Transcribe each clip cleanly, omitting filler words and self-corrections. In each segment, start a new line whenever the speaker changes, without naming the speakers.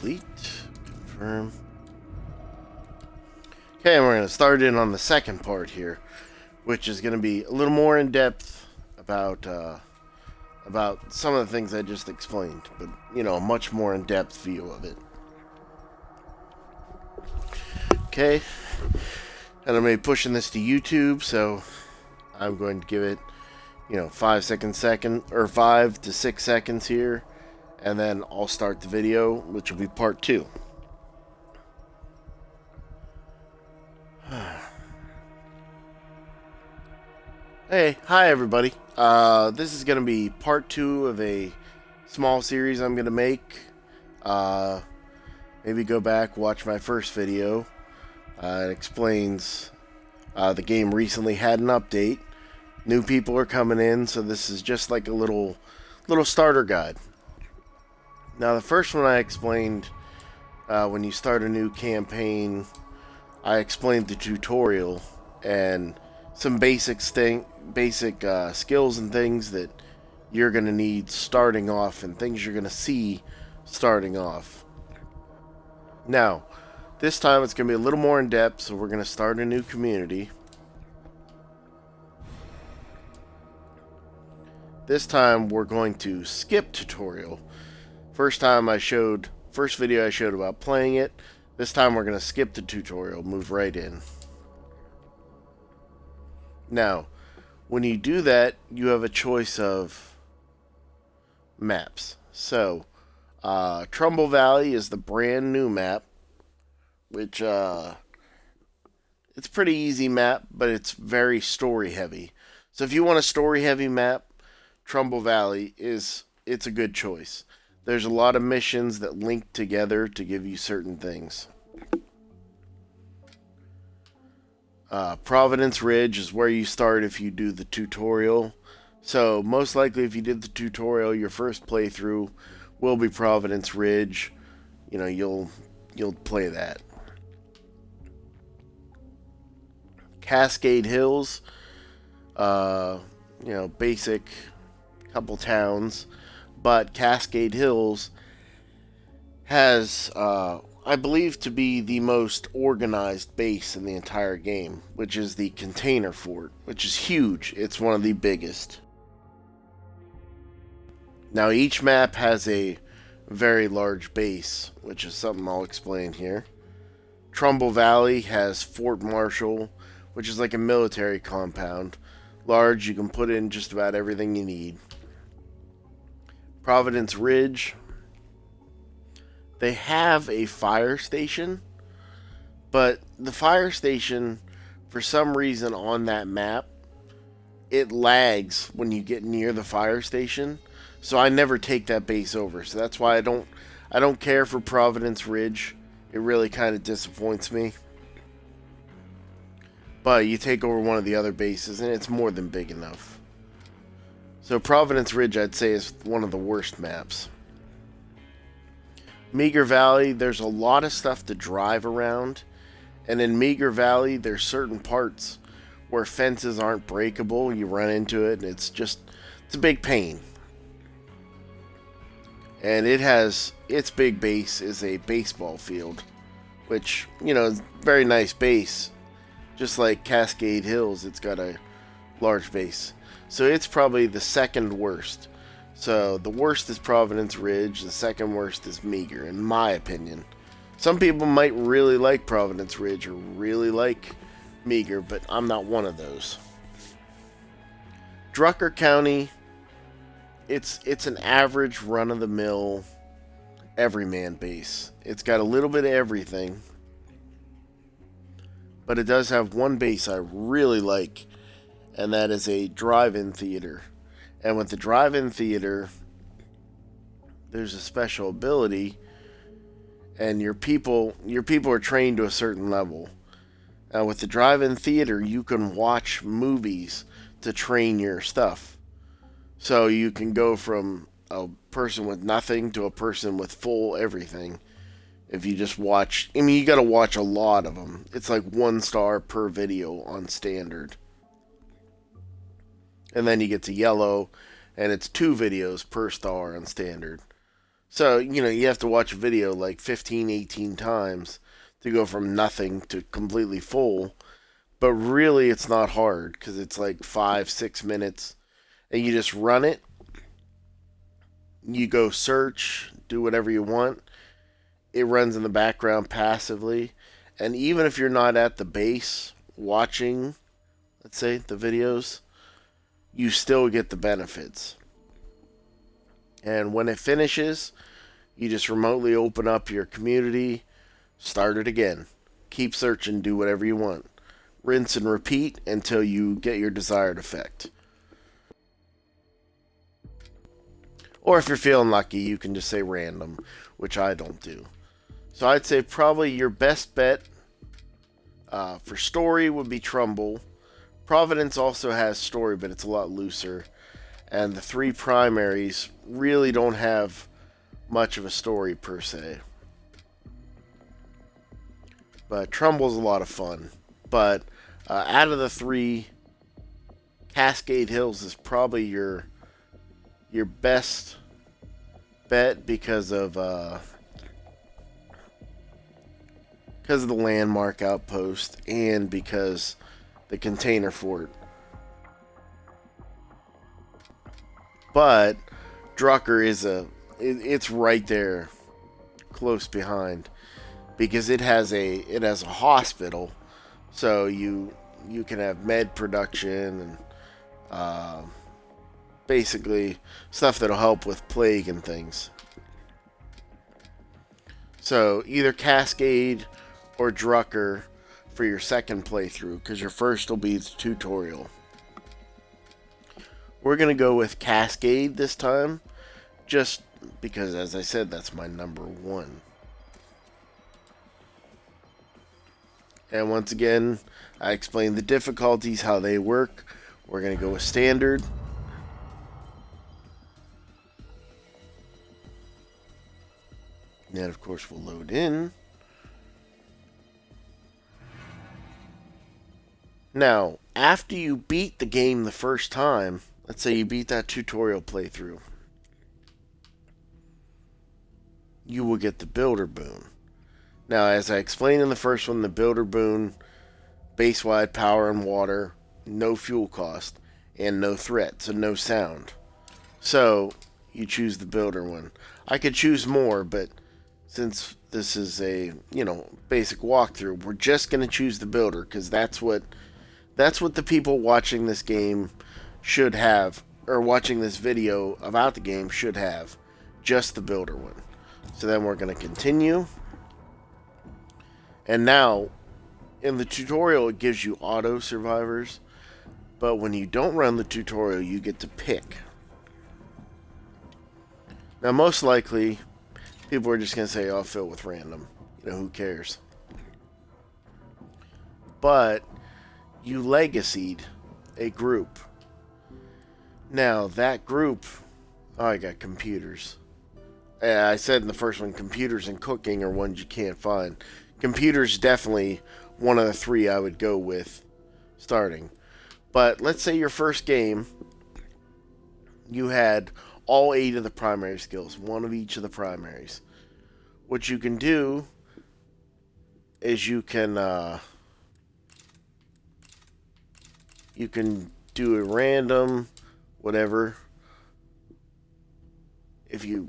complete. Confirm. Okay, and we're going to start in on the second part here, which is going to be a little more in depth about some of the things I just explained, but a much more in depth view of it. Okay, and I'm going to be pushing this to YouTube, so I'm going to give it 5 to 6 seconds here, and then I'll start the video, which will be part 2. Hey, hi everybody. This is going to be part 2 of a small series I'm going to make. Maybe go back, watch my first video. It explains the game recently had an update. New people are coming in, so this is just like a little starter guide. Now, the first one I explained, when you start a new campaign, I explained the tutorial and some basic skills and things that you're going to need starting off and things you're going to see starting off. Now, this time it's going to be a little more in depth, so we're going to start a new community. This time we're going to skip tutorial. First video I showed about playing it. This time we're going to skip the tutorial, move right in. Now, when you do that, you have a choice of maps. So, Trumbull Valley is the brand new map, which it's a pretty easy map, but it's very story heavy. So if you want a story heavy map, Trumbull Valley it's a good choice. There's a lot of missions that link together to give you certain things. Providence Ridge is where you start if you do the tutorial. So most likely if you did the tutorial, your first playthrough will be Providence Ridge. You'll play that. Cascade Hills, basic couple towns, but Cascade Hills has, I believe, to be the most organized base in the entire game, which is the Container Fort, which is huge. It's one of the biggest. Now, each map has a very large base, which is something I'll explain here. Trumbull Valley has Fort Marshall, which is like a military compound. Large, you can put in just about everything you need. Providence Ridge, they have a fire station, but the fire station, for some reason on that map, it lags when you get near the fire station. So I never take that base over. So that's why I don't care for Providence Ridge. It really kind of disappoints me. But you take over one of the other bases and it's more than big enough. So Providence Ridge, I'd say, is one of the worst maps. Meager Valley, there's a lot of stuff to drive around. And in Meager Valley, there's certain parts where fences aren't breakable. You run into it and it's a big pain. And its big base is a baseball field, which, is a very nice base. Just like Cascade Hills, it's got a large base. So it's probably the second worst. So the worst is Providence Ridge, the second worst is Meager, in my opinion. Some people might really like Providence Ridge or really like Meager, but I'm not one of those. Drucker County, it's an average run-of-the-mill everyman base. It's got a little bit of everything, but it does have one base I really like, and that is a drive-in theater. And with the drive-in theater, there's a special ability, and your people are trained to a certain level. Now, with the drive-in theater, you can watch movies to train your stuff. So you can go from a person with nothing to a person with full everything. If you just watch, you gotta watch a lot of them. It's like 1 star per video on standard. And then you get to yellow, and it's 2 videos per star on standard. So, you have to watch a video like 15, 18 times to go from nothing to completely full. But really, it's not hard because it's like 5, 6 minutes. And you just run it. You go search, do whatever you want. It runs in the background passively. And even if you're not at the base watching, let's say, the videos, you still get the benefits. And when it finishes, you just remotely open up your community, start it again. Keep searching, do whatever you want. Rinse and repeat until you get your desired effect. Or if you're feeling lucky, you can just say random, which I don't do. So I'd say probably your best bet for story would be Trumbull. Providence also has story, but it's a lot looser. And the 3 primaries really don't have much of a story per se. But Trumbull's a lot of fun. But out of the 3, Cascade Hills is probably your best bet because of the landmark outpost and because the container fort. But Drucker is it's right there, close behind, because it has a hospital, so you can have med production and basically stuff that'll help with plague and things. So either Cascade or Drucker for your second playthrough, because your first will be the tutorial. We're going to go with Cascade this time, just because, as I said, that's my number 1. And once again, I explained the difficulties, how they work. We're going to go with Standard. And then, of course, we'll load in. Now, after you beat the game the first time, let's say you beat that tutorial playthrough, you will get the Builder Boon. Now, as I explained in the first one, the Builder Boon, base-wide power and water, no fuel cost, and no threat, so no sound. So, you choose the Builder one. I could choose more, but since this is a, basic walkthrough, we're just going to choose the Builder, because that's what the people watching this game should have, or watching this video about the game should have, just the Builder one. So then we're going to continue. And now, in the tutorial, it gives you auto survivors, but when you don't run the tutorial, you get to pick. Now, most likely, people are just going to say, oh, I'll fill with random. Who cares? But you legacied a group. Now, that group... Oh, I got computers. I said in the first one, computers and cooking are ones you can't find. Computers definitely one of the 3 I would go with starting. But let's say your first game, you had all 8 of the primary skills, 1 of each of the primaries. What you can do is you can do a random, whatever. If you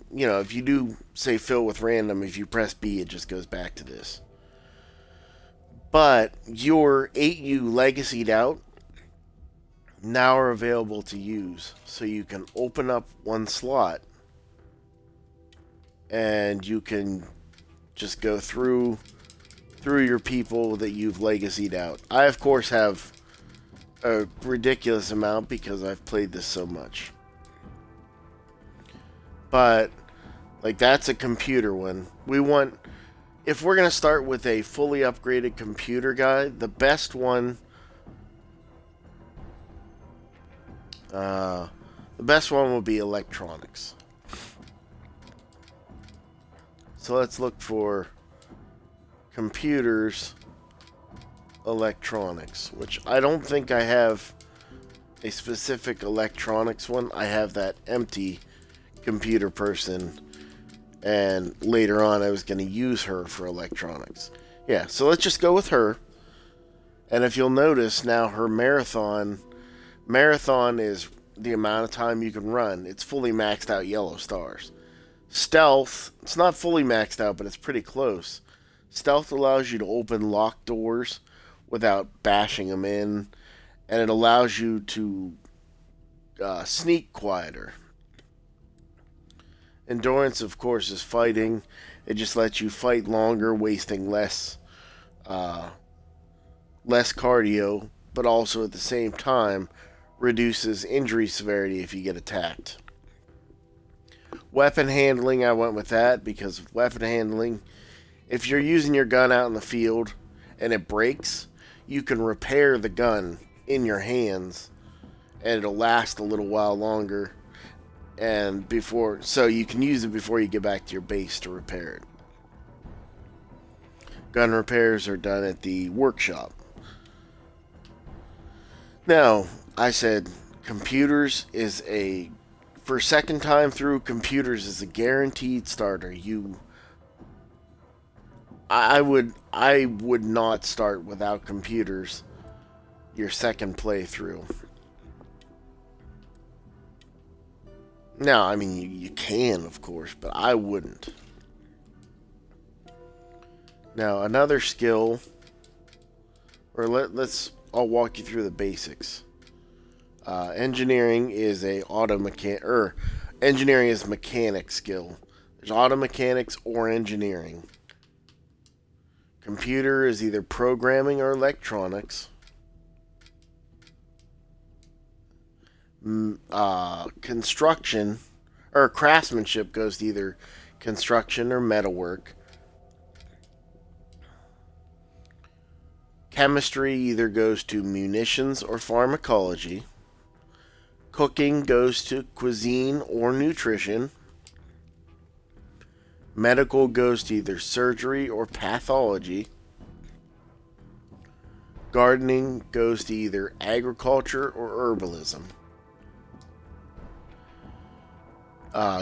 do, say, fill with random, if you press B, it just goes back to this. But your 8 you legacied out now are available to use. So you can open up 1 slot and you can just go through your people that you've legacied out. I, of course, have a ridiculous amount because I've played this so much. But, like, that's a computer one. If we're going to start with a fully upgraded computer guy, the best one... the best one will be electronics. So let's look for computers, electronics, which I don't think I have a specific electronics one. I have that empty computer person, And later on, I was going to use her for electronics. Yeah, so let's just go with her. And if you'll notice, now her marathon is the amount of time you can run. It's fully maxed out yellow stars. Stealth, it's not fully maxed out, but it's pretty close. Stealth allows you to open locked doors without bashing them in, and it allows you to sneak quieter. Endurance, of course, is fighting. It just lets you fight longer, wasting less cardio, but also at the same time reduces injury severity if you get attacked. Weapon handling, I went with that because with weapon handling, if you're using your gun out in the field and it breaks, you can repair the gun in your hands and it'll last a little while longer, and so you can use it before you get back to your base to repair it. Gun repairs are done at the workshop. Now, I said computers is for second time through, computers is a guaranteed starter. I would not start without computers your second playthrough. Now, I mean, you can, of course, but I wouldn't. Now, another skill, or I'll walk you through the basics. Engineering is engineering is mechanic skill. There's auto mechanics or engineering. Computer is either programming or electronics. Construction or craftsmanship goes to either construction or metalwork. Chemistry either goes to munitions or pharmacology. Cooking goes to cuisine or nutrition. Medical goes to either surgery or pathology. Gardening goes to either agriculture or herbalism.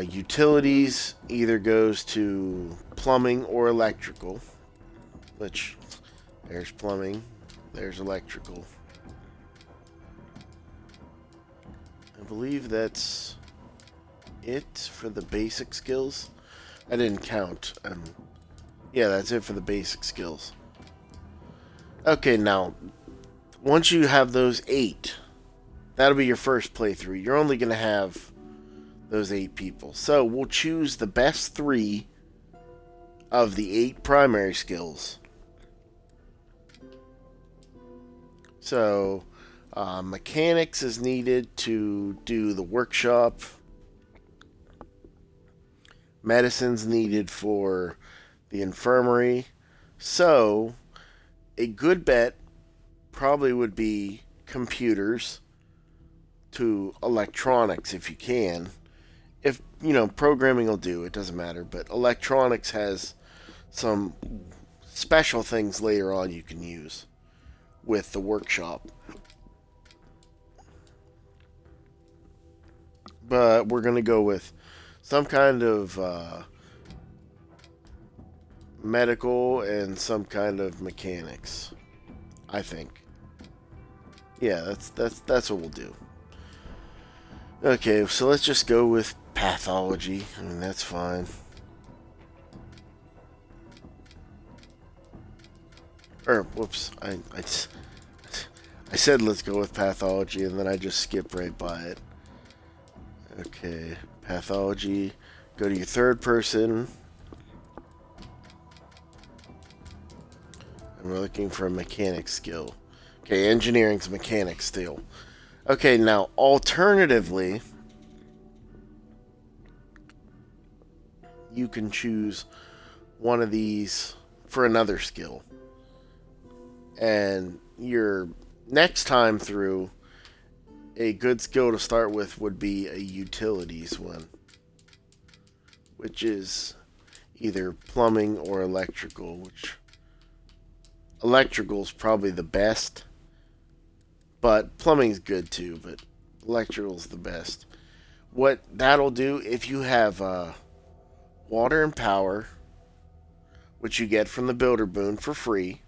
Utilities either goes to plumbing or electrical, which there's plumbing, there's electrical. I believe that's it for the basic skills. I didn't count. Yeah, that's it for the basic skills. Okay, now, once you have those 8, that'll be your first playthrough. You're only going to have those 8 people. So, we'll choose the best 3 of the 8 primary skills. So, mechanics is needed to do the workshop. Medicine's needed for the infirmary. So, a good bet probably would be computers to electronics if you can. If, programming will do, it doesn't matter. But electronics has some special things later on you can use with the workshop. But we're going to go with some kind of medical and some kind of mechanics, I think. Yeah, that's what we'll do. Okay, so let's just go with pathology. I mean, that's fine. Whoops, I said let's go with pathology, and then I just skipped right by it. Okay, pathology. Go to your third person. And we're looking for a mechanic skill. Okay, engineering's mechanic skill. Okay, now, alternatively, you can choose one of these for another skill. And your next time through, a good skill to start with would be a utilities one, which is either plumbing or electrical, which electrical is probably the best, but plumbing's good too, but electrical's the best. What that'll do, if you have water and power, which you get from the builder boon for free.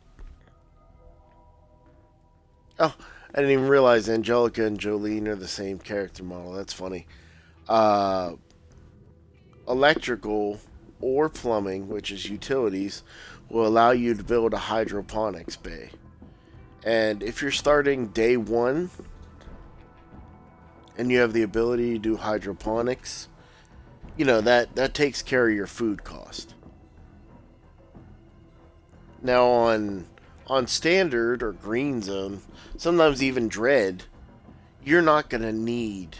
Oh, I didn't even realize Angelica and Jolene are the same character model. That's funny. Uh, Electrical or plumbing, which is utilities, will allow you to build a hydroponics bay. And if you're starting day one and you have the ability to do hydroponics, you know, that takes care of your food cost. Now on standard or green zone, sometimes even dread, you're not going to need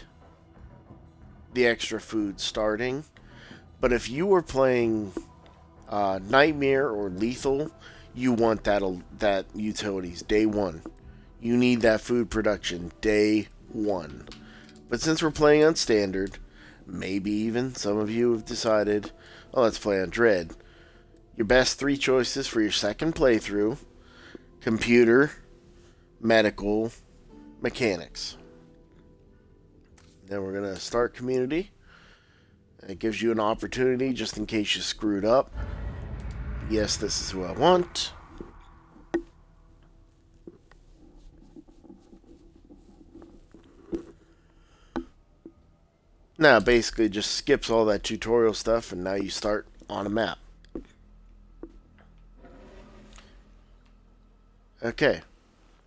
the extra food starting. But if you were playing Nightmare or Lethal, you want that utilities day one. You need that food production day one. But since we're playing on standard, maybe even some of you have decided, oh, let's play on Dread. Your best 3 choices for your second playthrough: computer, medical, mechanics. Then we're going to start community. It gives you an opportunity just in case you screwed up. Yes, this is who I want. Now, basically just skips all that tutorial stuff, and now you start on a map. Okay,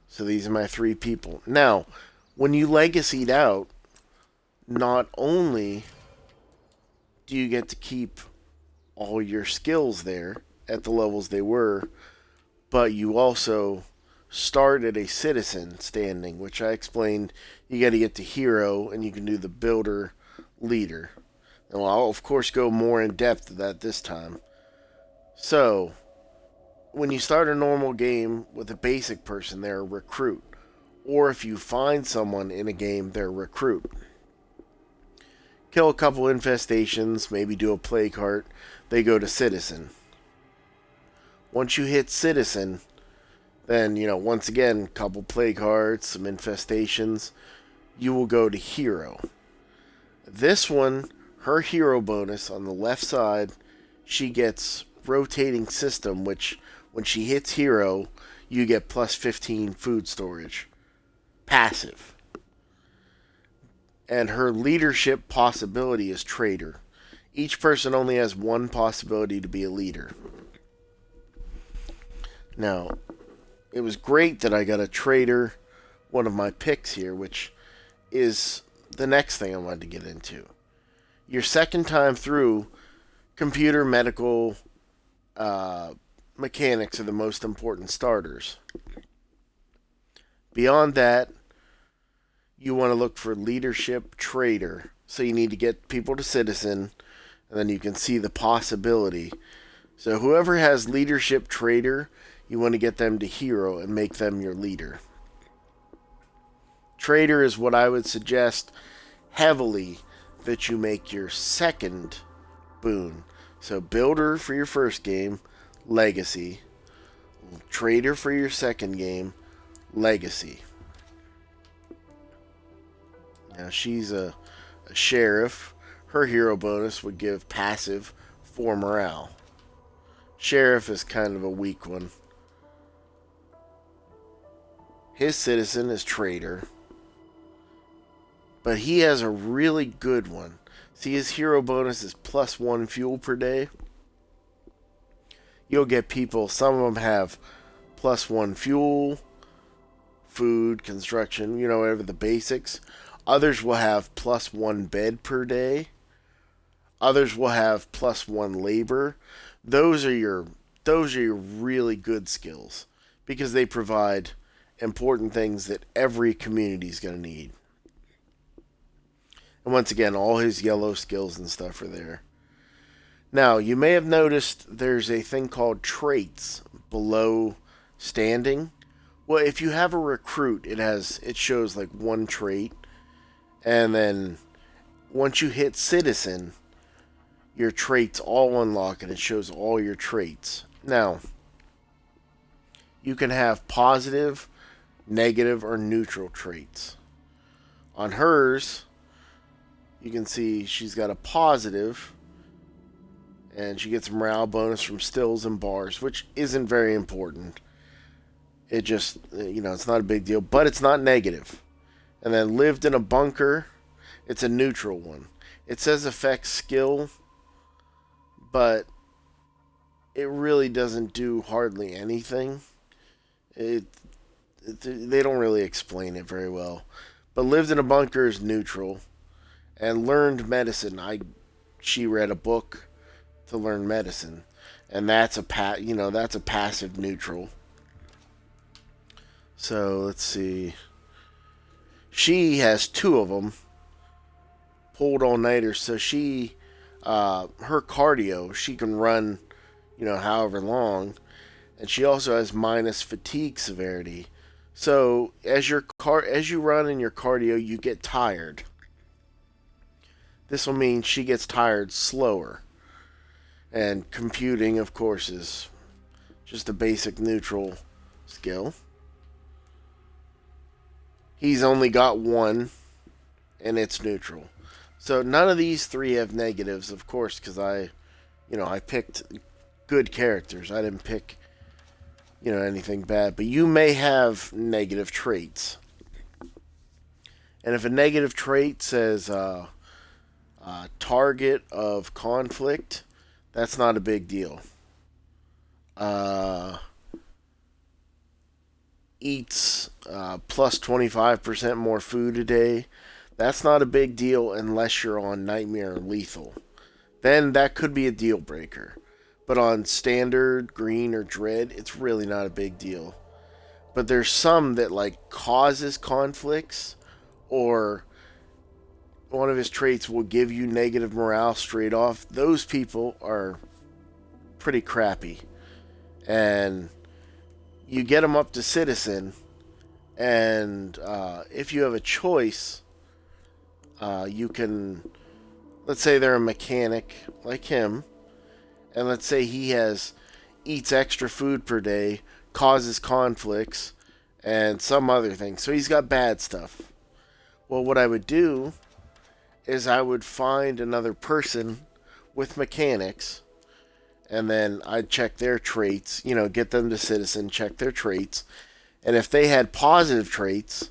so these are my 3 people. Now, when you legacied out, not only do you get to keep all your skills there at the levels they were, but you also start at a citizen standing, which I explained. You got to get to hero, and you can do the builder leader. And I'll of course go more in depth to that this time. So, when you start a normal game with a basic person, they're a recruit. Or if you find someone in a game, they're a recruit. Kill a couple infestations, maybe do a play cart, they go to citizen. Once you hit citizen, then, you know, once again, couple play cards, some infestations, you will go to hero. This one, her hero bonus on the left side, she gets rotating system, which when she hits hero, you get plus 15 food storage. Passive. And her leadership possibility is trader. Each person only has one possibility to be a leader. Now, it was great that I got a trader, one of my picks here, which is the next thing I wanted to get into. Your second time through, computer, medical, mechanics are the most important starters. Beyond that, you want to look for leadership trader. So you need to get people to citizen, and then you can see the possibility. So whoever has leadership trader, you want to get them to hero and make them your leader. Trader is what I would suggest heavily that you make your second boon. So builder for your first game, legacy. Trader for your second game, legacy. Now she's a sheriff. Her hero bonus would give passive 4 morale. Sheriff is kind of a weak one. His citizen is trader. But he has a really good one. See, his hero bonus is plus 1 fuel per day. You'll get people, some of them have plus 1 fuel, food, construction, you know, whatever the basics. Others will have plus 1 bed per day. Others will have plus 1 labor. Those are your really good skills, because they provide important things that every community is going to need. And once again, all his yellow skills and stuff are there. Now, you may have noticed there's a thing called traits below standing. Well, if you have a recruit, it shows like 1 trait. And then once you hit citizen, your traits all unlock and it shows all your traits. Now, you can have positive, negative, or neutral traits. On hers, you can see she's got a positive, And she gets a morale bonus from stills and bars, which isn't very important. It just, it's not a big deal, but it's not negative. And then lived in a bunker, it's a neutral one. It says affects skill, but it really doesn't do hardly anything. They don't really explain it very well. But lived in a bunker is neutral, and learned medicine. She read a book to learn medicine, and that's that's a passive neutral. So let's see. She has two of them. Pulled all nighters, so her cardio, she can run, however long, and she also has minus fatigue severity. So as you run in your cardio, you get tired. This will mean she gets tired slower. And computing, of course, is just a basic neutral skill. He's only got one, and it's neutral. So none of these three have negatives, of course, because I picked good characters. I didn't pick, anything bad. But you may have negative traits. And if a negative trait says target of conflict, that's not a big deal. Eats plus 25% more food a day. That's not a big deal unless you're on Nightmare or Lethal. Then that could be a deal breaker. But on Standard, Green, or Dread, it's really not a big deal. But there's some that causes conflicts, or one of his traits will give you negative morale straight off. Those people are pretty crappy. And you get them up to Citizen, and if you have a choice, you can, let's say they're a mechanic like him, and let's say he eats extra food per day, causes conflicts, and some other thing. So he's got bad stuff. Well, what I would do is I would find another person with mechanics, and then I'd check their traits, get them to Citizen, check their traits, and if they had positive traits,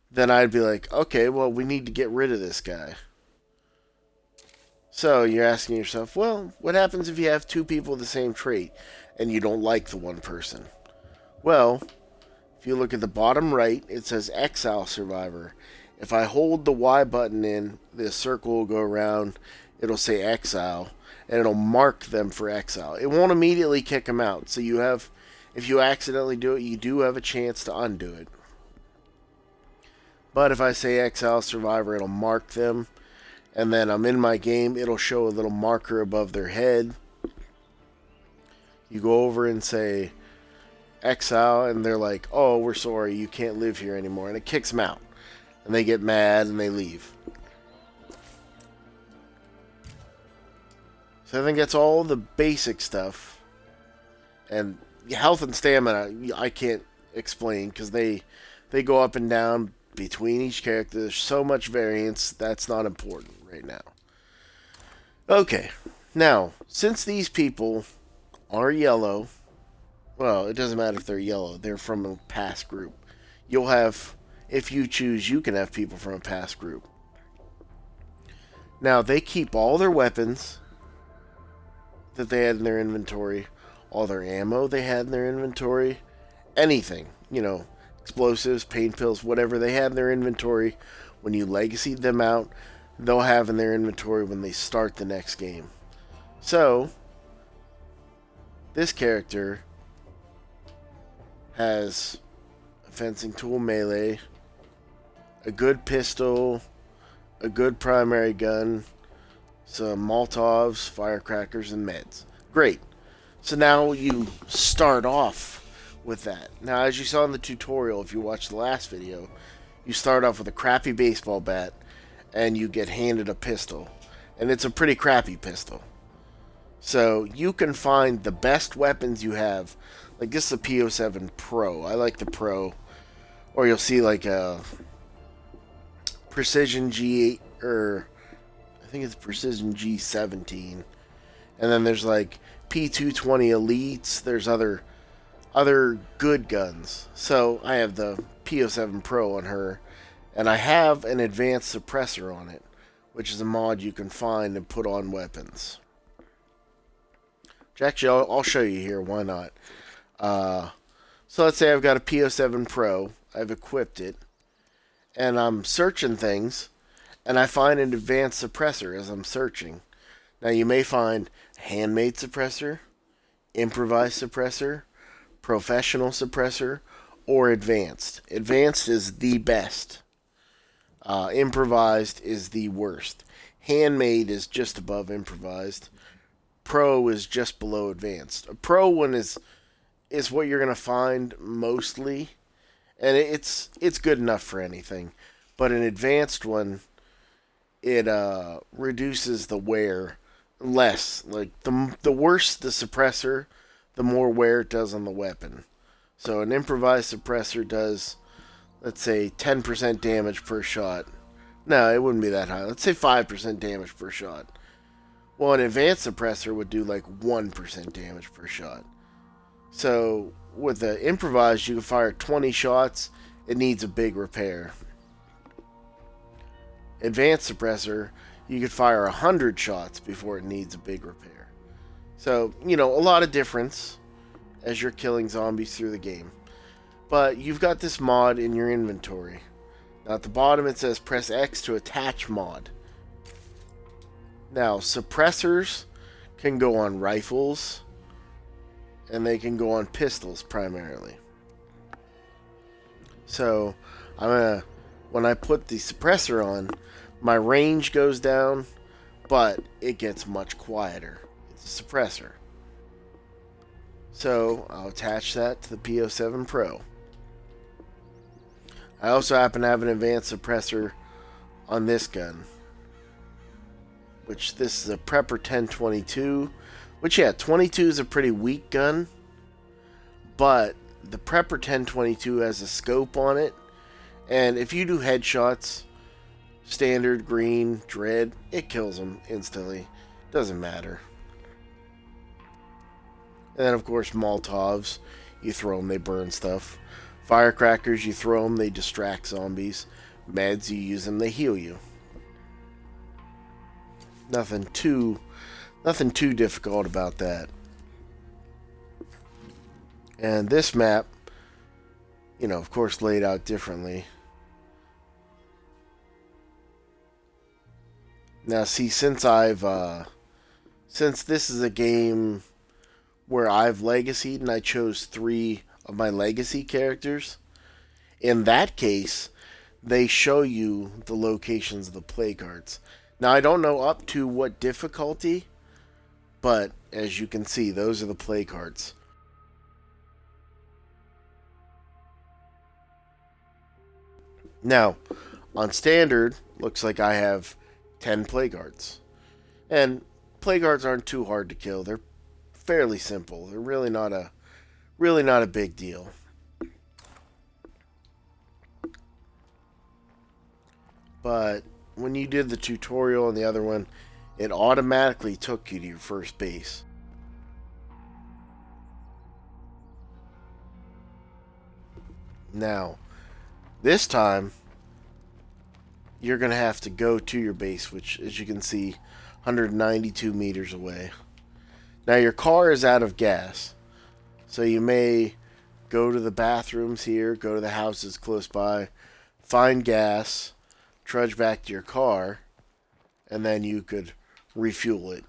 then I'd be like, okay, well, we need to get rid of this guy. So you're asking yourself, well, what happens if you have two people with the same trait and you don't like the one person? Well, if you look at the bottom right, it says Exile Survivor. If I hold the Y button in, the circle will go around, it'll say Exile, and it'll mark them for exile. It won't immediately kick them out, so if you accidentally do it, you do have a chance to undo it. But if I say Exile Survivor, it'll mark them, and then I'm in my game, it'll show a little marker above their head. You go over and say Exile, and they're like, oh, we're sorry, you can't live here anymore, and it kicks them out. And they get mad, and they leave. So I think that's all the basic stuff. And health and stamina, I can't explain, because they go up and down between each character. There's so much variance, that's not important right now. Okay, now, since these people are yellow, well, it doesn't matter if they're yellow, they're from a past group. You'll have, if you choose, you can have people from a past group. Now, they keep all their weapons that they had in their inventory, all their ammo they had in their inventory, anything, explosives, pain pills, whatever they had in their inventory. When you legacied them out, they'll have in their inventory when they start the next game. So, this character has a fencing tool melee, a good pistol, a good primary gun, some Molotovs, firecrackers, and meds. Great. So now you start off with that. Now, as you saw in the tutorial, if you watched the last video, you start off with a crappy baseball bat, and you get handed a pistol. And it's a pretty crappy pistol. So you can find the best weapons you have. Like, this is a P07 Pro. I like the Pro. Or you'll see like a Precision G8, or I think it's Precision G17. And then there's like P220 Elites. There's other good guns. So I have the P07 Pro on her, and I have an advanced suppressor on it, which is a mod you can find and put on weapons. Which actually, I'll show you here. Why not? So let's say I've got a P07 Pro. I've equipped it, and I'm searching things, and I find an advanced suppressor as I'm searching. Now you may find handmade suppressor, improvised suppressor, professional suppressor, or advanced. Advanced is the best. Improvised is the worst. Handmade is just above improvised. Pro is just below advanced. A pro one is what you're gonna find mostly, and it's good enough for anything. But an advanced one, it reduces the wear less. Like the worse the suppressor, the more wear it does on the weapon. So an improvised suppressor does, let's say, 10% damage per shot. No, it wouldn't be that high. Let's say 5% damage per shot. Well, an advanced suppressor would do like 1% damage per shot. So with the improvised, you can fire 20 shots. It needs a big repair. Advanced suppressor, you could fire 100 shots before it needs a big repair. So, a lot of difference as you're killing zombies through the game. But you've got this mod in your inventory. Now at the bottom it says press X to attach mod. Now suppressors can go on rifles, and they can go on pistols primarily. So when I put the suppressor on, my range goes down, but it gets much quieter. It's a suppressor. So I'll attach that to the P07 Pro. I also happen to have an advanced suppressor on this gun, which this is a Prepper 1022, which 22 is a pretty weak gun, but the Prepper 1022 has a scope on it, and if you do headshots, standard, green, dread, it kills them instantly. Doesn't matter. And then of course Molotovs, you throw them, they burn stuff. Firecrackers, you throw them, they distract zombies. Meds, you use them, they heal you. Nothing too difficult about that. And this map, of course laid out differently. Now see, since this is a game where I've legacied and I chose 3 of my legacy characters, in that case, they show you the locations of the play cards. Now, I don't know up to what difficulty, but as you can see, those are the play cards. Now, on standard, looks like I have 10 play cards. And play cards aren't too hard to kill. They're fairly simple. They're really not a big deal. But when you did the tutorial and the other one, it automatically took you to your first base. Now, this time, you're going to have to go to your base, which, as you can see, 192 meters away. Now, your car is out of gas, so you may go to the bathrooms here, go to the houses close by, find gas, trudge back to your car, and then you could refuel it.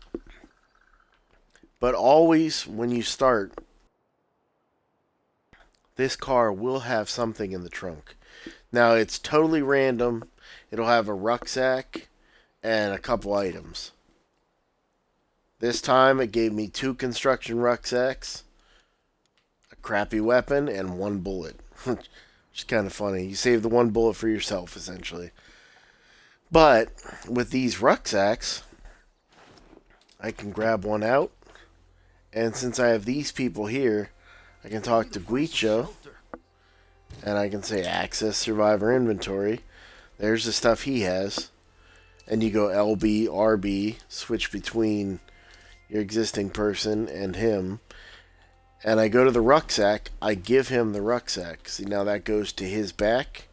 But always, when you start, this car will have something in the trunk. Now, it's totally random. It'll have a rucksack and a couple items. This time, it gave me 2 construction rucksacks, a crappy weapon, and 1 bullet. Which is kind of funny. You save the 1 bullet for yourself, essentially. But with these rucksacks, I can grab one out. And since I have these people here, I can talk to Guicho. And I can say access survivor inventory. There's the stuff he has. And you go LB, RB, switch between your existing person and him, and I go to the rucksack, I give him the rucksack. See, now that goes to his back.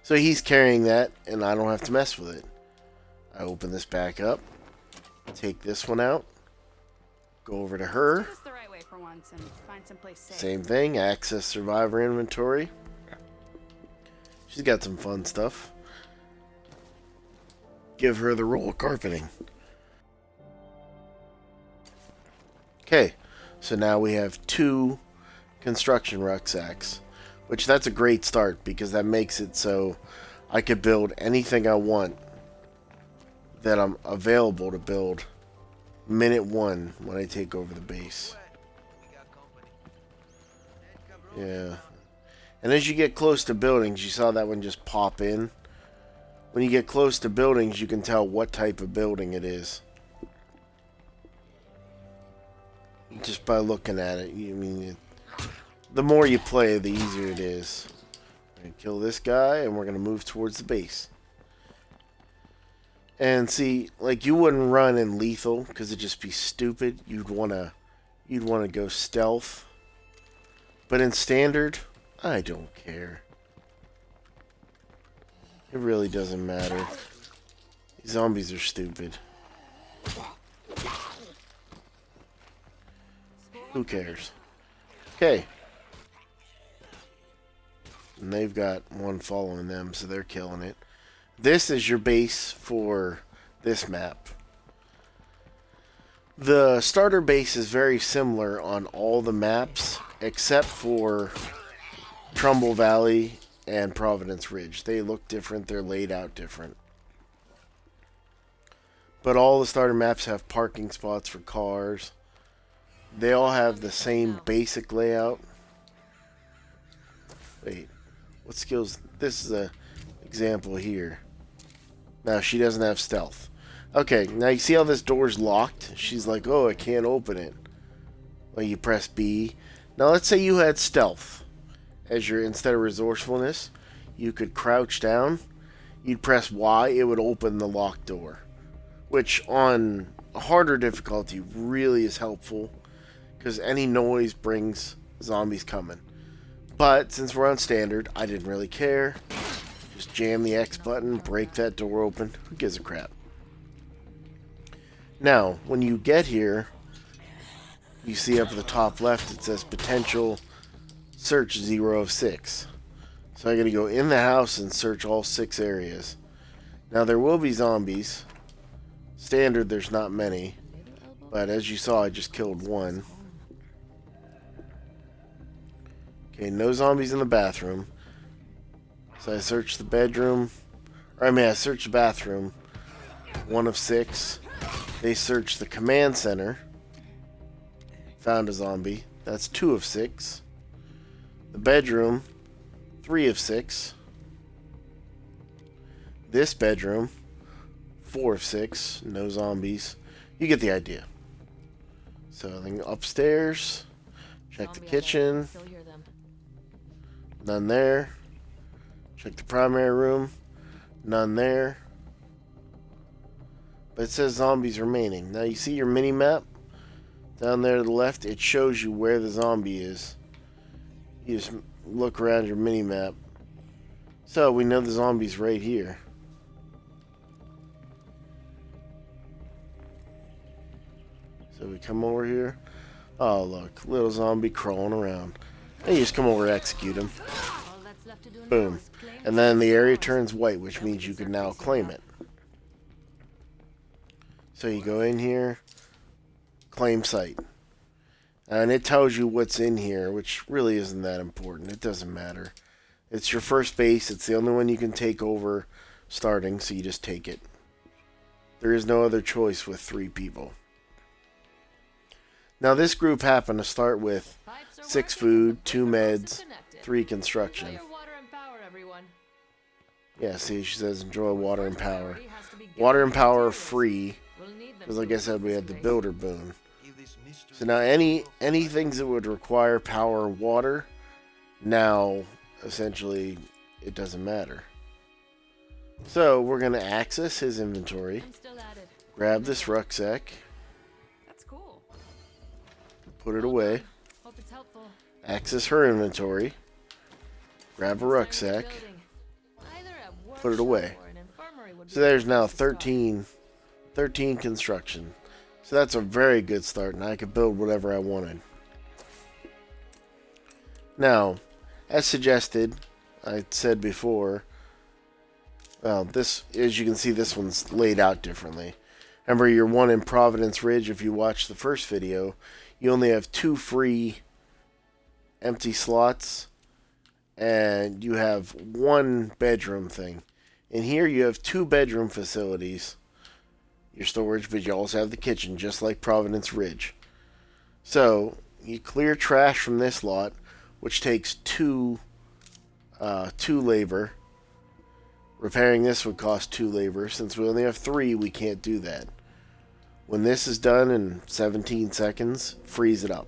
So he's carrying that, and I don't have to mess with it. I open this back up, take this one out, go over to her.
The right way for once and find someplace safe.
Same thing, access survivor inventory. She's got some fun stuff. Give her the roll of carpeting. Okay, so now we have 2 construction rucksacks, which that's a great start because that makes it so I could build anything I want that I'm available to build minute 1 when I take over the base. Yeah. And as you get close to buildings, you saw that one just pop in. When you get close to buildings, you can tell what type of building it is. Just by looking at it. The more you play, the easier it is. We're going to kill this guy, and we're going to move towards the base. And see, like, you wouldn't run in lethal, because it'd just be stupid. You'd want to go stealth. But in standard, I don't care. It really doesn't matter. These zombies are stupid. Who cares? Okay. And they've got one following them, so they're killing it. This is your base for this map. The starter base is very similar on all the maps, except for Trumbull Valley and Providence Ridge. They look different, they're laid out different. But all the starter maps have parking spots for cars. They all have the same basic layout. Wait, what skills? This is a example here. Now she doesn't have stealth. Okay, now you see how this door's locked? She's like, oh, I can't open it. Well, you press B. Now let's say you had stealth as your, instead of resourcefulness, you could crouch down. You'd press Y, it would open the locked door, which on a harder difficulty really is helpful because any noise brings zombies coming. But since we're on standard, I didn't really care. Just jam the X button, break that door open. Who gives a crap? Now, when you get here, you see up at the top left it says potential search 0 of 6. So I gotta go in the house and search all 6 areas. Now there will be zombies. Standard, there's not many. But as you saw, I just killed one. Okay, no zombies in the bathroom. So I searched the bedroom. I searched the bathroom. 1 of 6. They searched the command center. Found a zombie. That's 2 of 6. The bedroom. 3 of 6. This bedroom. 4 of 6. No zombies. You get the idea. So then upstairs. Check the kitchen. None there. Check the primary room. None there. But it says zombies remaining. Now you see your mini map down there to the left. It shows you where the zombie is. You just look around your mini map. So we know the zombie's right here. So we come over here. Oh look, little zombie crawling around. And you just come over and execute him. Boom. And then the area turns white, which means you can now claim it. So you go in here, claim site. And it tells you what's in here, which really isn't that important. It doesn't matter. It's your first base. It's the only one you can take over starting, so you just take it. There is no other choice with 3 people. Now this group happened to start with 6 food, 2 meds, 3 construction. Yeah, see, she says enjoy water and power. Water and power are free, because like I said, we had the builder boon. So now any things that would require power or water, now essentially it doesn't matter. So we're going to access his inventory, grab this rucksack.
That's cool.
put it away.
Hope it's helpful.
Access her inventory. Grab a rucksack. Put it away. So there's now 13 construction. So that's a very good start, and I could build whatever I wanted. Now, as suggested, I said before, well, this, as you can see, this one's laid out differently. Remember, your one in Providence Ridge, if you watch the first video, you only have 2 free empty slots, and you have 1 bedroom thing. And here you have 2 bedroom facilities, your storage, but you also have the kitchen, just like Providence Ridge. So, you clear trash from this lot, which takes 2 labor. Repairing this would cost 2 labor. Since we only have 3, we can't do that. When this is done in 17 seconds, freeze it up.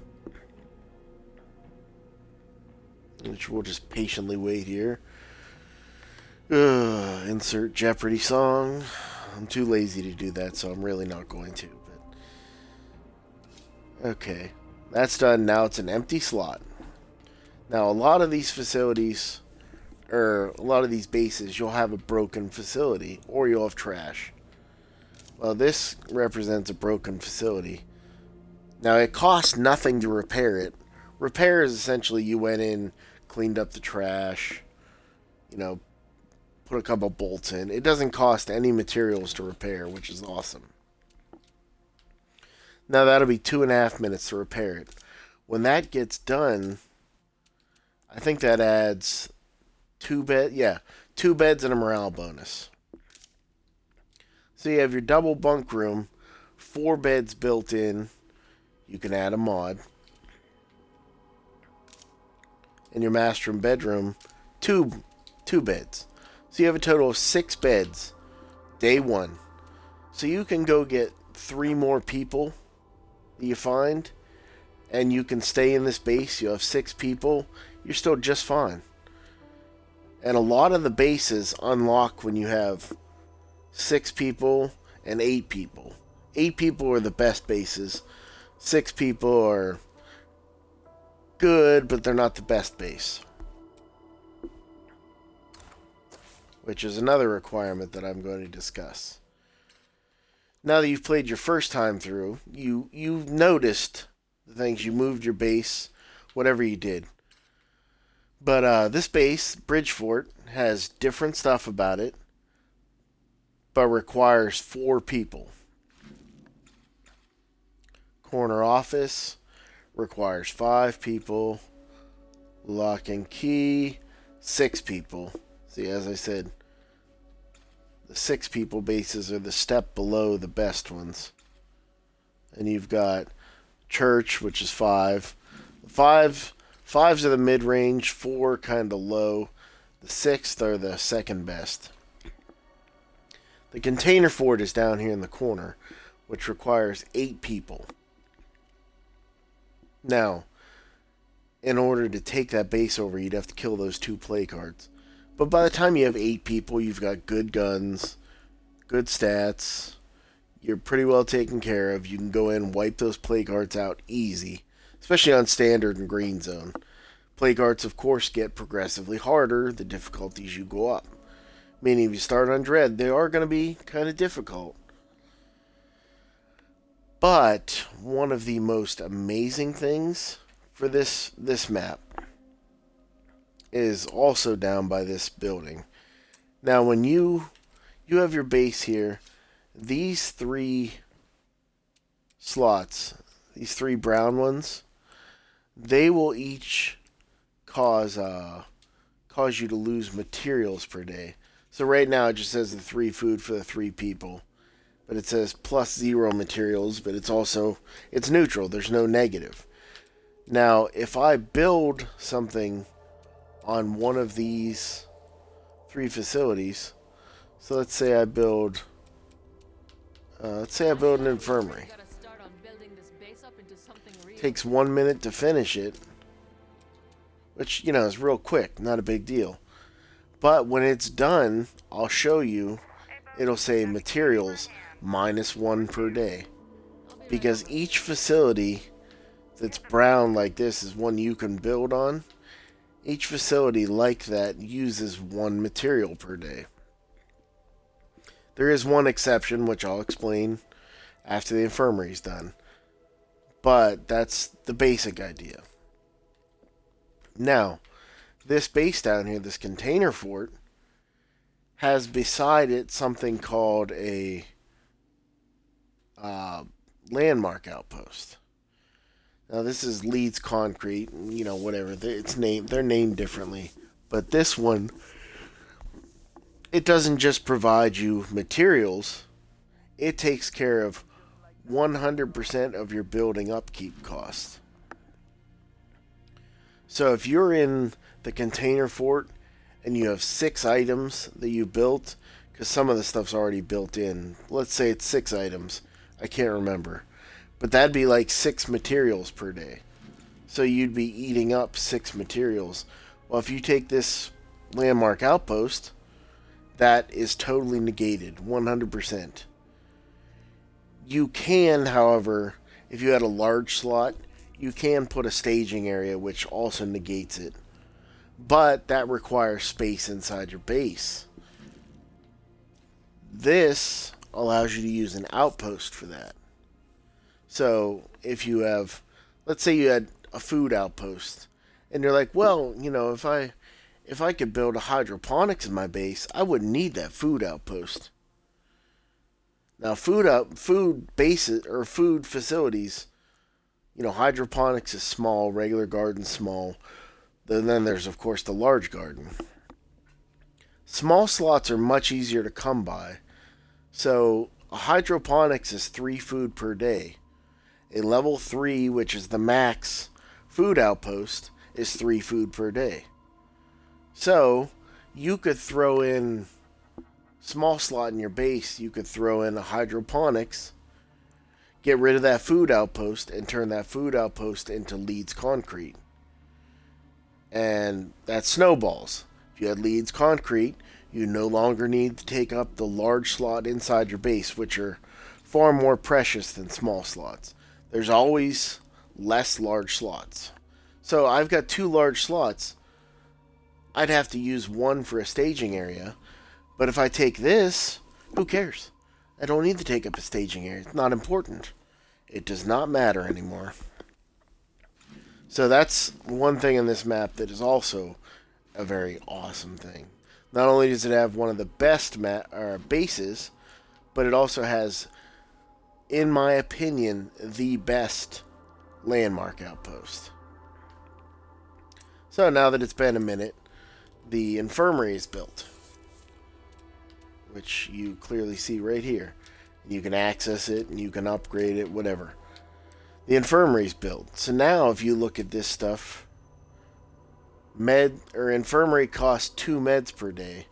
Which we'll just patiently wait here. Insert Jeopardy song. I'm too lazy to do that, so I'm really not going to. But okay, that's done. Now it's an empty slot. Now, a lot of these facilities, or a lot of these bases, you'll have a broken facility, or you'll have trash. Well, this represents a broken facility. Now, it costs nothing to repair it. Repair is essentially you went in, cleaned up the trash, you know, put a couple bolts in. It doesn't cost any materials to repair, which is awesome. Now, that'll be 2.5 minutes to repair it. When that gets done, I think that adds 2 beds and a morale bonus. So you have your double bunk room, 4 beds built in. You can add a mod. And your master and bedroom, 2 beds. So you have a total of 6 beds, day 1. So you can go get 3 more people that you find, and you can stay in this base. You have 6 people. You're still just fine. And a lot of the bases unlock when you have 6 people and 8 people. 8 people are the best bases. 6 people are good, but they're not the best base. Which is another requirement that I'm going to discuss. Now that you've played your first time through, you've noticed the things. You moved your base, whatever you did. But this base, Bridgefort, has different stuff about it, but requires 4 people. Corner office requires 5 people. Lock and key, 6 people. See, as I said, the 6 people bases are the step below the best ones. And you've got church, which is 5. 5s are the mid-range, 4 kind of low. The 6th are the second best. The container fort is down here in the corner, which requires 8 people. Now, in order to take that base over, you'd have to kill those 2 play cards. But by the time you have 8 people, you've got good guns, good stats. You're pretty well taken care of. You can go in and wipe those play cards out easy, especially on standard and green zone. Play cards, of course, get progressively harder the difficulties you go up. Meaning if you start on Dread, they are going to be kind of difficult. But one of the most amazing things for this map is also down by this building. Now, when you have your base here, these 3 slots, these 3 brown ones, they will each cause you to lose materials per day. So right now it just says the 3 food for the 3 people, but it says +0 materials, but it's neutral. There's no negative. Now, if I build something on one of these 3 facilities, so let's say I build an infirmary. Takes 1 minute to finish it, which, is real quick, not a big deal. But when it's done, I'll show you, it'll say materials -1 per day. Because each facility that's brown like this is one you can build on. Each facility like that uses one material per day. There is one exception, which I'll explain after the infirmary is done. But that's the basic idea. Now, this base down here, this container fort, has beside it something called a landmark outpost. Now, this is Leeds Concrete, whatever. They're named differently. But this one, it doesn't just provide you materials, it takes care of 100% of your building upkeep costs. So if you're in the container fort and you have 6 items that you built, because some of the stuff's already built in, let's say it's 6 items, I can't remember, but that'd be like 6 materials per day. So you'd be eating up 6 materials. Well, if you take this landmark outpost, that is totally negated, 100%. You can, however, if you had a large slot, you can put a staging area, which also negates it. But that requires space inside your base. This allows you to use an outpost for that. So if you have, let's say you had a food outpost, and you're like, well, if I could build a hydroponics in my base, I wouldn't need that food outpost. Now, food bases or food facilities, hydroponics is small, regular garden small. Then there's, of course, the large garden. Small slots are much easier to come by. So, a hydroponics is 3 food per day. A level 3, which is the max food outpost, is 3 food per day. So, you could throw in small slot in your base, you could throw in a hydroponics, get rid of that food outpost, and turn that food outpost into Leeds Concrete. And that snowballs. If you had Leeds Concrete, you no longer need to take up the large slot inside your base, which are far more precious than small slots. There's always less large slots. So I've got 2 large slots. I'd have to use one for a staging area. But if I take this, who cares? I don't need to take up a staging area. It's not important. It does not matter anymore. So that's one thing in this map that is also a very awesome thing. Not only does it have one of the best bases, but it also has, in my opinion, the best landmark outpost. So now that it's been a minute, the infirmary is built, which you clearly see right here. You can access it and you can upgrade it, whatever. The infirmary's built. So now if you look at this stuff, infirmary costs 2 meds per day.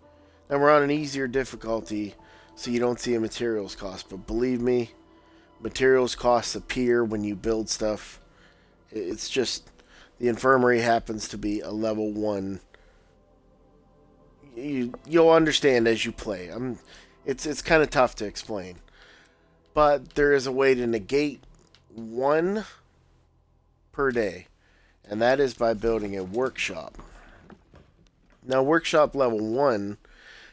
Now we're on an easier difficulty, so you don't see a materials cost. But believe me, materials costs appear when you build stuff. It's just, the infirmary happens to be a level 1. You'll understand as you play. It's kind of tough to explain. But there is a way to negate 1 per day, and that is by building a workshop. Now, workshop level 1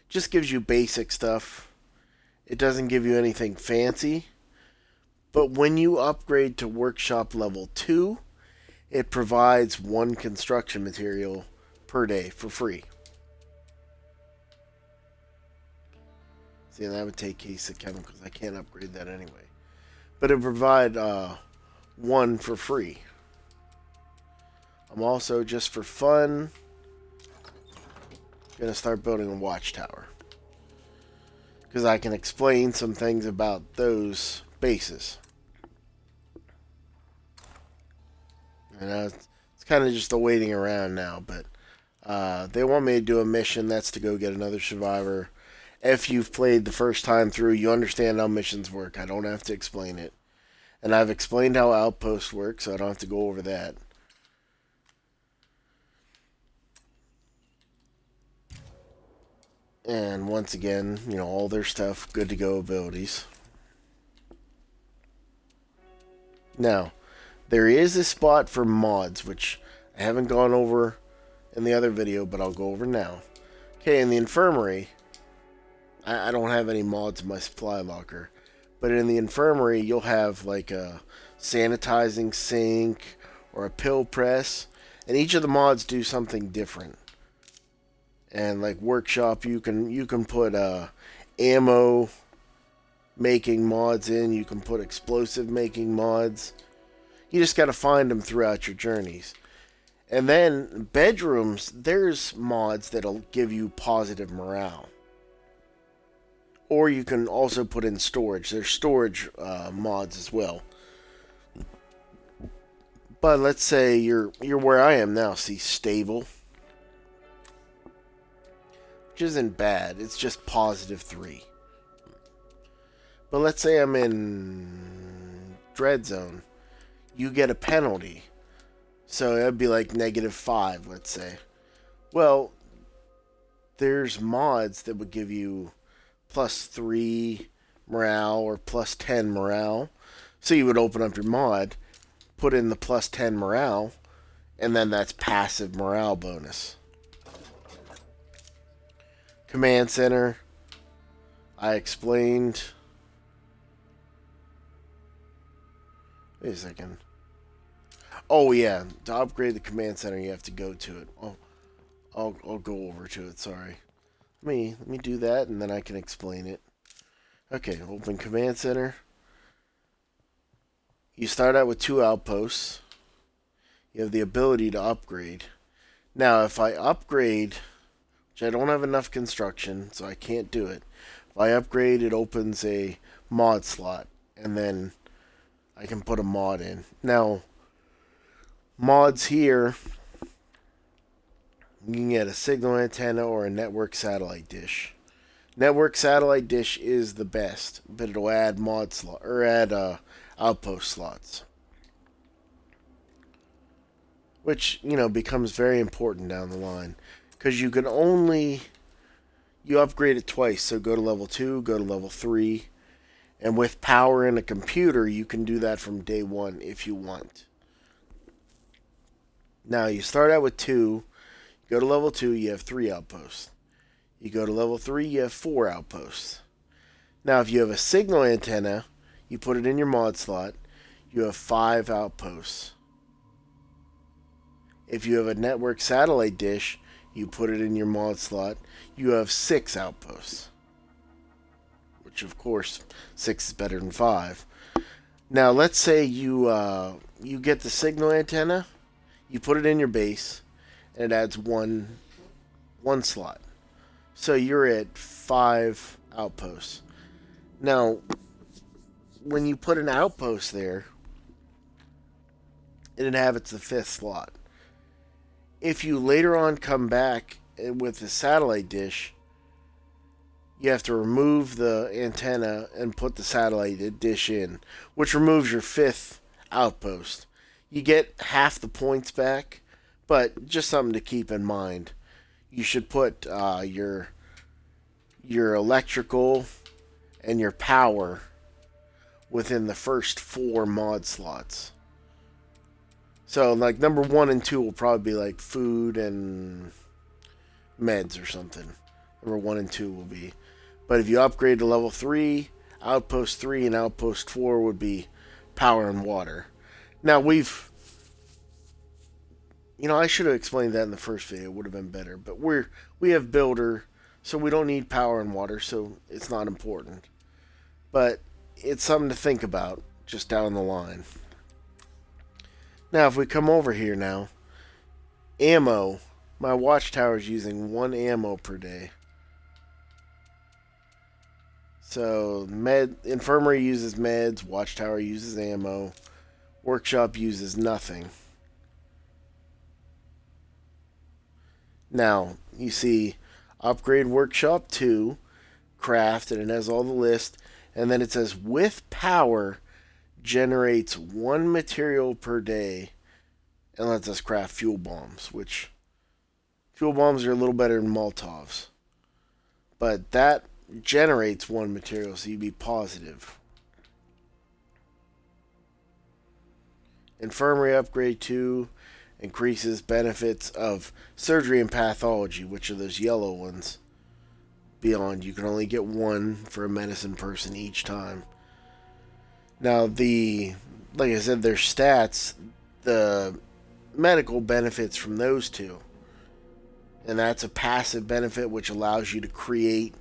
just gives you basic stuff. It doesn't give you anything fancy. But when you upgrade to workshop level 2, it provides 1 construction material per day for free. See, that would take case of chemicals. I can't upgrade that anyway. But it provide 1 for free. I'm also, just for fun, going to start building a watchtower. Because I can explain some things about those bases. And it's kind of just a waiting around now. But they want me to do a mission. That's to go get another survivor. If you've played the first time through, you understand how missions work. I don't have to explain it. And I've explained how outposts work, so I don't have to go over that. And once again, all their stuff, good to go abilities. Now, There is a spot for mods, which I haven't gone over in the other video, but I'll go over now. Okay, in the infirmary, I don't have any mods in my supply locker, but in the infirmary, you'll have like a sanitizing sink or a pill press, and each of the mods do something different. And like workshop, you can put ammo making mods in. You can put explosive making mods. You just got to find them throughout your journeys. And then bedrooms, there's mods that'll give you positive morale. Or you can also put in storage. There's storage mods as well. But let's say you're where I am now. See, stable, which isn't bad. It's just positive 3. But let's say I'm in Dread Zone. You get a penalty. So it'd be like -5, let's say. Well, there's mods that would give you +3 morale or +10 morale. So you would open up your mod, put in the +10 morale, and then that's passive morale bonus. Command center, I explained. Wait a second. Oh yeah, to upgrade the command center, you have to go to it. Oh, I'll go over to it. Sorry. Let me do that, and then I can explain it. Okay, open command center. You start out with 2 outposts. You have the ability to upgrade. Now, if I upgrade, which I don't have enough construction, so I can't do it. If I upgrade, it opens a mod slot, and then I can put a mod in. Now, mods here, you can get a signal antenna or a network satellite dish. Network satellite dish is the best, but it'll add mod slot or add outpost slots, which becomes very important down the line because you upgrade it twice. So go to level 2, go to level 3, and with power in a computer, you can do that from day 1 if you want. Now you start out with 2. Go to level 2, you have 3 outposts. You go to level 3, you have 4 outposts. Now, if you have a signal antenna, you put it in your mod slot, you have 5 outposts. If you have a network satellite dish, you put it in your mod slot, you have 6 outposts. Which, of course, 6 is better than 5. Now, let's say you get the signal antenna, you put it in your base, and it adds one slot. So you're at 5 outposts. Now, when you put an outpost there, it inhabits the 5th slot. If you later on come back with the satellite dish, you have to remove the antenna and put the satellite dish in, which removes your 5th outpost. You get half the points back, but just something to keep in mind. You should put your electrical and your power within the first 4 mod slots. So, like, number 1 and 2 will probably be like food and meds or something. Number 1 and 2 will be. But if you upgrade to level 3, outpost 3 and outpost 4 would be power and water. Now, I should have explained that in the first video. It would have been better. But we have builder, so we don't need power and water, so it's not important. But it's something to think about just down the line. Now, if we come over here now, ammo. My watchtower is using 1 ammo per day. So, infirmary uses meds, watchtower uses ammo, workshop uses nothing. Now, you see, upgrade workshop 2, craft, and it has all the list, and then it says, with power, generates 1 material per day, and lets us craft fuel bombs, which, fuel bombs are a little better than Molotovs. But that generates 1 material, so you'd be positive. Infirmary Upgrade 2 increases benefits of surgery and pathology, which are those yellow ones. Beyond, you can only get one for a medicine person each time. Now, like I said, their stats, the medical benefits from those two. And that's a passive benefit which allows you to create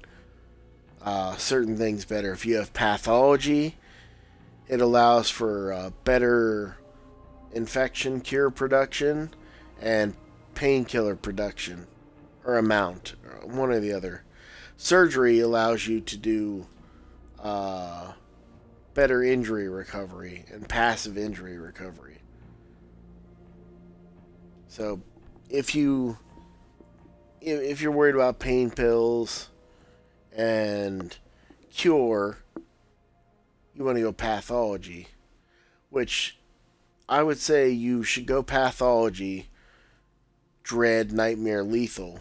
certain things better. If you have pathology, it allows for better infection cure production and painkiller production, or amount, one or the other. Surgery allows you to do better injury recovery and passive injury recovery. So if you're worried about pain pills and cure, you want to go pathology, which I would say you should go pathology, dread, nightmare, lethal.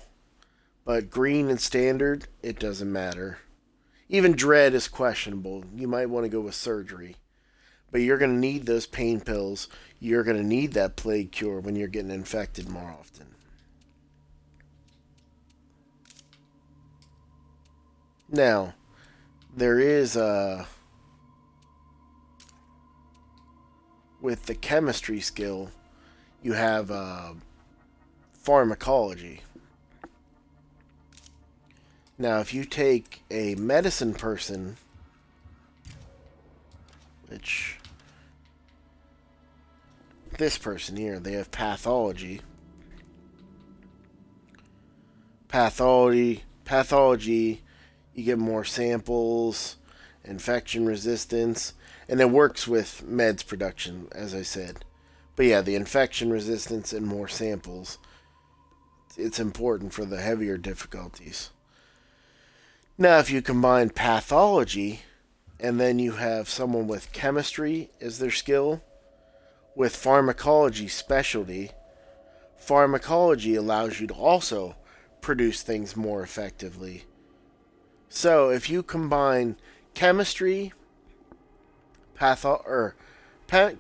But green and standard, it doesn't matter. Even dread is questionable. You might want to go with surgery. But you're going to need those pain pills. You're going to need that plague cure when you're getting infected more often. Now, there is with the chemistry skill, you have pharmacology. Now, if you take a medicine person, which this person here, they have pathology. Pathology, you get more samples, infection resistance, and it works with meds production, as I said. But yeah, the infection resistance and more samples, it's important for the heavier difficulties. Now, if you combine pathology, and then you have someone with chemistry as their skill, with pharmacology specialty, pharmacology allows you to also produce things more effectively. So, if you combine chemistry,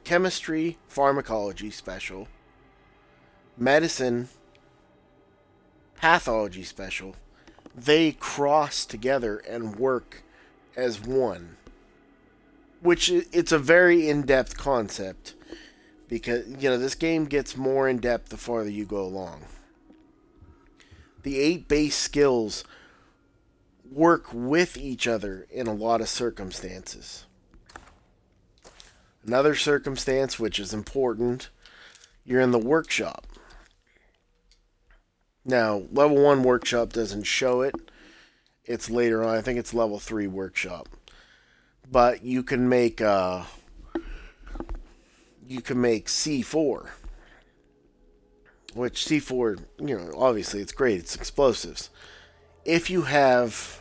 chemistry, pharmacology special, medicine, pathology special, they cross together and work as one. Which, it's a very in-depth concept, because, this game gets more in-depth the farther you go along. The 8 base skills work with each other in a lot of circumstances. Another circumstance which is important, you're in the workshop. Now, level 1 workshop doesn't show it. It's later on. I think it's level 3 workshop. But you can make C4. Which C4, obviously it's great. It's explosives. If you have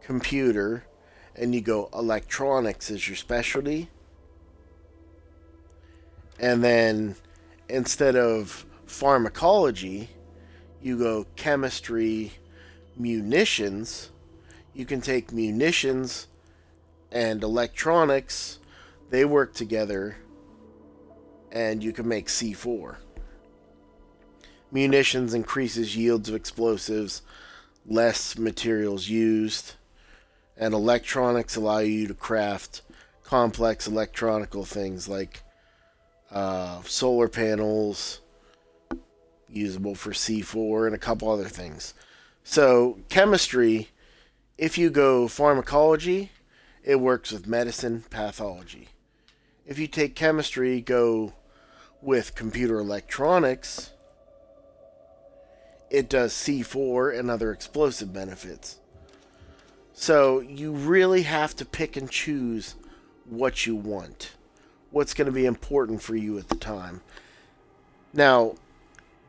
computer and you go electronics as your specialty, and then instead of pharmacology, you go chemistry, munitions, you can take munitions and electronics, they work together, and you can make C4. Munitions increases yields of explosives, less materials used, and electronics allow you to craft complex electronical things like solar panels, usable for C4, and a couple other things. So, chemistry, if you go pharmacology, it works with medicine, pathology. If you take chemistry, go with computer electronics, it does C4 and other explosive benefits. So, you really have to pick and choose what you want. What's going to be important for you at the time. Now,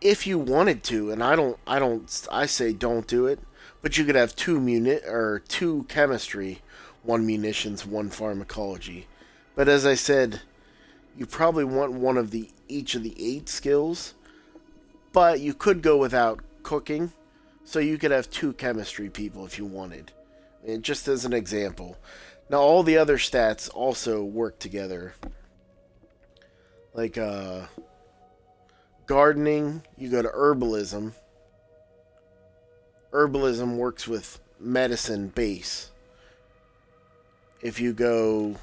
if you wanted to, and I say don't do it, but you could have two chemistry, 1 munitions, 1 pharmacology. But as I said, you probably want one of each of the 8 skills, but you could go without cooking, so you could have 2 chemistry people if you wanted. And just as an example. Now, all the other stats also work together. Like gardening, you go to herbalism. Herbalism works with medicine base. If you go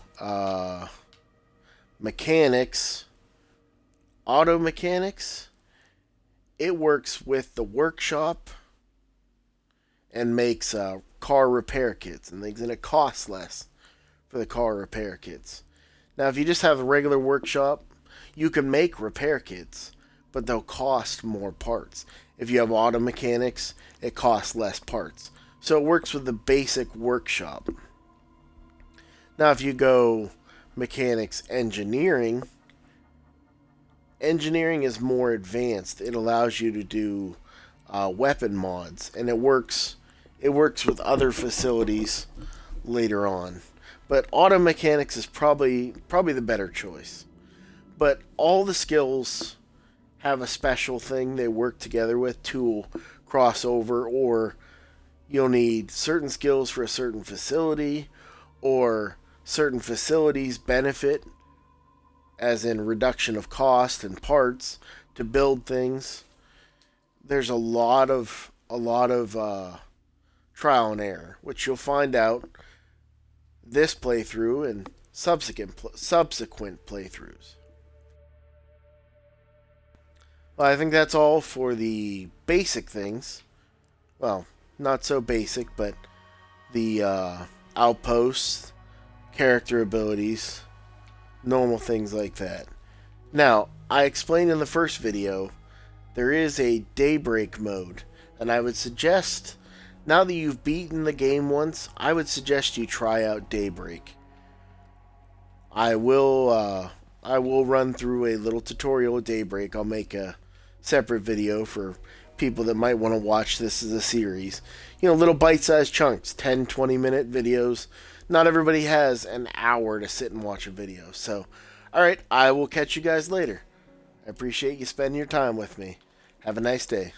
mechanics, auto mechanics, it works with the workshop and makes car repair kits and things, and it costs less for the car repair kits. Now, if you just have a regular workshop, you can make repair kits, but they'll cost more parts. If you have auto mechanics, it costs less parts. So it works with the basic workshop. Now, if you go mechanics engineering, engineering is more advanced. It allows you to do weapon mods, and it works with other facilities later on. But auto mechanics is probably the better choice. But all the skills have a special thing they work together with to cross over, or you'll need certain skills for a certain facility, or certain facilities benefit, as in reduction of cost and parts to build things. There's a lot of trial and error, which you'll find out this playthrough and subsequent playthroughs. Well, I think that's all for the basic things. Well, not so basic, but the outposts, character abilities, normal things like that. Now, I explained in the first video, there is a daybreak mode, and I would suggest, now that you've beaten the game once, I would suggest you try out daybreak. I will run through a little tutorial of daybreak. I'll make a separate video for people that might want to watch this as a series. You know, little bite-sized chunks, 10, 20-minute videos. Not everybody has an hour to sit and watch a video. So, alright, I will catch you guys later. I appreciate you spending your time with me. Have a nice day.